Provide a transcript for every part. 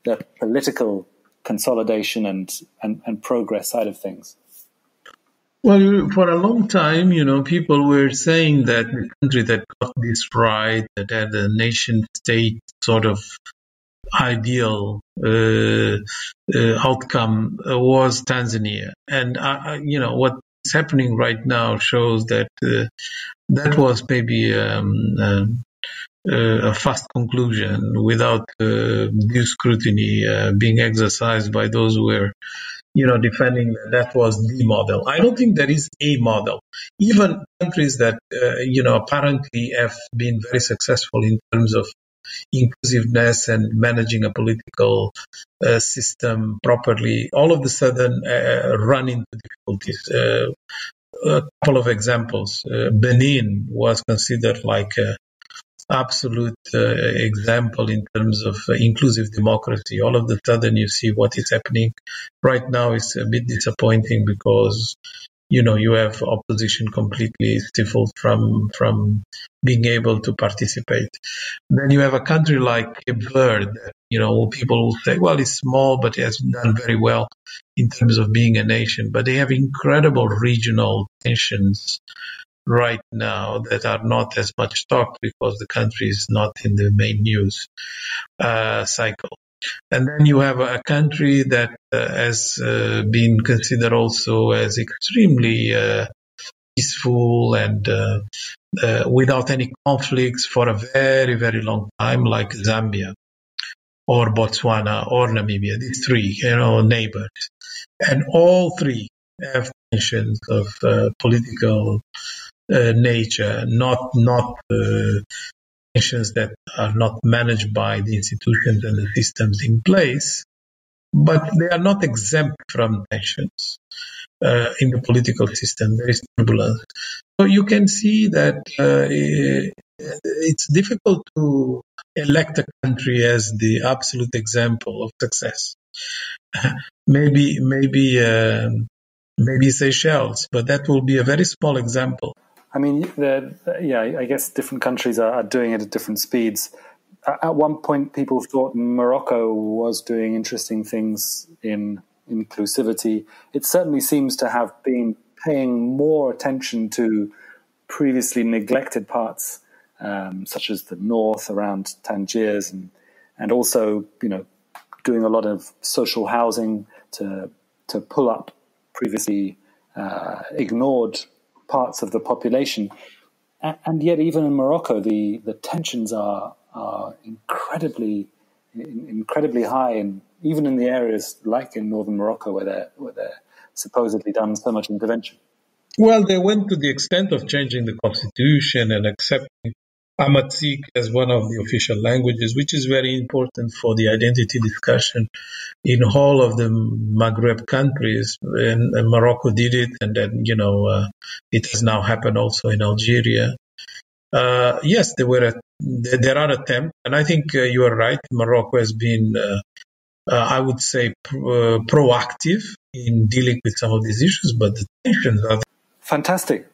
the political consolidation and progress side of things? Well, for a long time, people were saying that the country that got this right, that had a nation state sort of ideal outcome was Tanzania. And, what's happening right now shows that that was maybe a fast conclusion without due scrutiny being exercised by those who were defending that was the model. I don't think there is a model. Even countries that, apparently have been very successful in terms of inclusiveness and managing a political system properly, all of a sudden run into difficulties. A couple of examples. Benin was considered like an absolute example in terms of inclusive democracy. All of a sudden you see what is happening right now is a bit disappointing because you have opposition completely stifled from being able to participate. Then you have a country like Cape Verde, people will say, well, it's small, but it has done very well in terms of being a nation. But they have incredible regional tensions right now that are not as much talked because the country is not in the main news cycle. And then you have a country that has been considered also as extremely peaceful and without any conflicts for a very, very long time, like Zambia or Botswana or Namibia, these three, neighbors. And all three have tensions of political nature, not tensions that are not managed by the institutions and the systems in place, but they are not exempt from tensions in the political system. There is turbulence. So you can see that it's difficult to elect a country as the absolute example of success. Maybe Seychelles, but that will be a very small example. I mean, I guess different countries are doing it at different speeds. At one point, people thought Morocco was doing interesting things in inclusivity. It certainly seems to have been paying more attention to previously neglected parts, such as the north around Tangiers, and also, doing a lot of social housing to pull up previously ignored parts of the population. And yet even in Morocco, the tensions are incredibly high, and even in the areas like in northern Morocco where they're supposedly done so much intervention. Well, they went to the extent of changing the constitution and accepting Amazigh as one of the official languages, which is very important for the identity discussion in all of the Maghreb countries. And Morocco did it, and then, it has now happened also in Algeria. Yes, there are attempts, and I think you are right. Morocco has been, I would say, proactive in dealing with some of these issues, but the tensions are fantastic.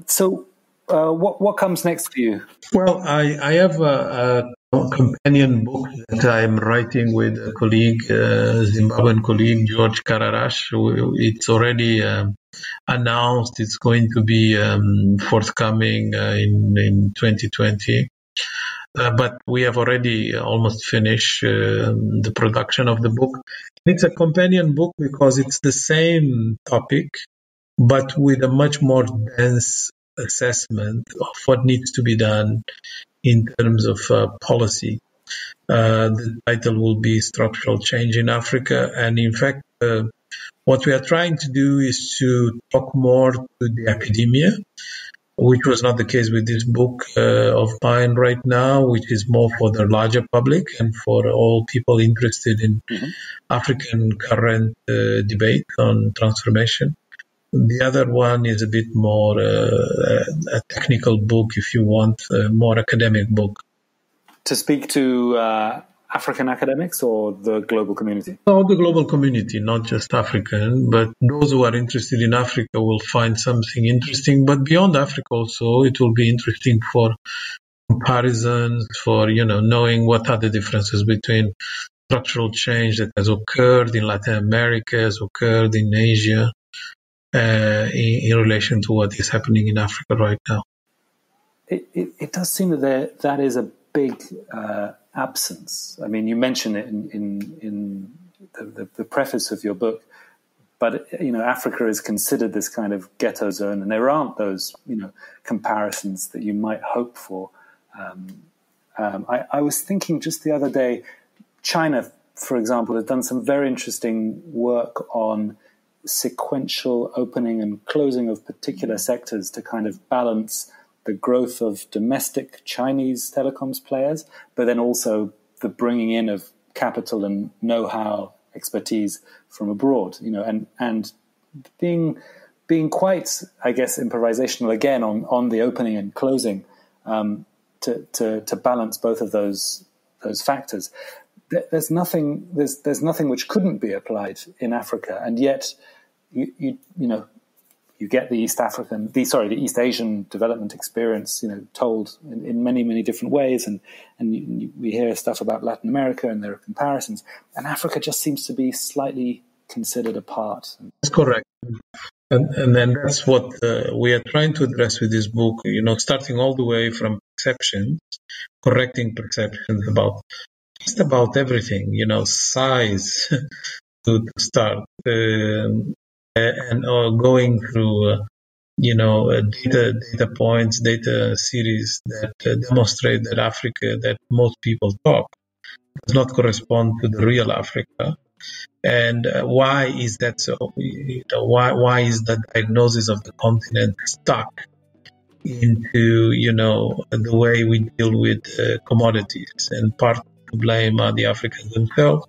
So what comes next for you? Well, I have a companion book that I'm writing with a colleague, Zimbabwean colleague, George Kararash. It's already announced. It's going to be forthcoming in 2020. But we have already almost finished the production of the book. It's a companion book because it's the same topic, but with a much more dense assessment of what needs to be done in terms of policy. The title will be Structural Change in Africa. And in fact, what we are trying to do is to talk more to the academia, which was not the case with this book of mine right now, which is more for the larger public and for all people interested in African current debate on transformation. The other one is a bit more a technical book, if you want, a more academic book. To speak to African academics or the global community? No, the global community, not just African, but those who are interested in Africa will find something interesting. But beyond Africa also, it will be interesting for comparisons, for, knowing what are the differences between structural change that has occurred in Latin America, has occurred in Asia, in relation to what is happening in Africa right now. It does seem that that is a big absence. I mean, you mention it in the preface of your book, but Africa is considered this kind of ghetto zone, and there aren't those comparisons that you might hope for. I was thinking just the other day, China, for example, has done some very interesting work on sequential opening and closing of particular sectors to kind of balance the growth of domestic Chinese telecoms players, but then also the bringing in of capital and know-how, expertise from abroad, and being quite, I guess, improvisational again on the opening and closing to balance both of those factors. There's nothing which couldn't be applied in Africa, and yet you get the East Asian development experience, told in many, many different ways, and we hear stuff about Latin America, and there are comparisons, and Africa just seems to be slightly considered apart. That's correct, and then that's what we are trying to address with this book. Starting all the way from perceptions, correcting perceptions about everything. Size to start. And going through, data points, data series that demonstrate that Africa, that most people talk, does not correspond to the real Africa. And why is that so? Why is the diagnosis of the continent stuck into, the way we deal with commodities? And part to blame are the Africans themselves.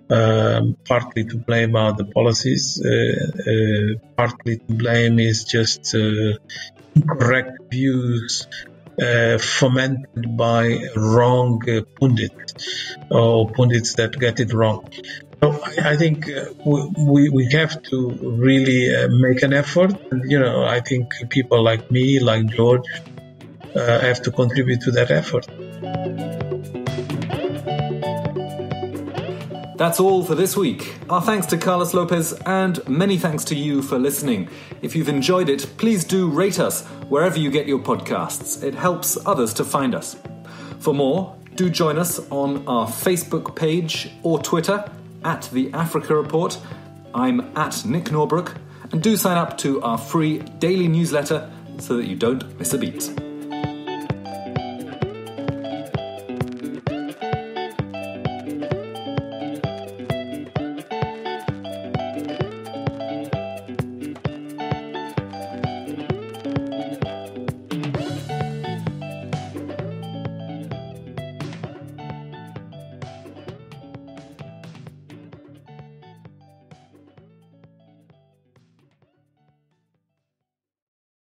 Partly to blame are the policies, partly to blame is just incorrect views fomented by wrong pundits or pundits that get it wrong. So I think we have to really make an effort, and I think people like me, like George, have to contribute to that effort. That's all for this week. Our thanks to Carlos Lopes, and many thanks to you for listening. If you've enjoyed it, please do rate us wherever you get your podcasts. It helps others to find us. For more, do join us on our Facebook page or Twitter at The Africa Report. I'm at Nick Norbrook, and do sign up to our free daily newsletter so that you don't miss a beat.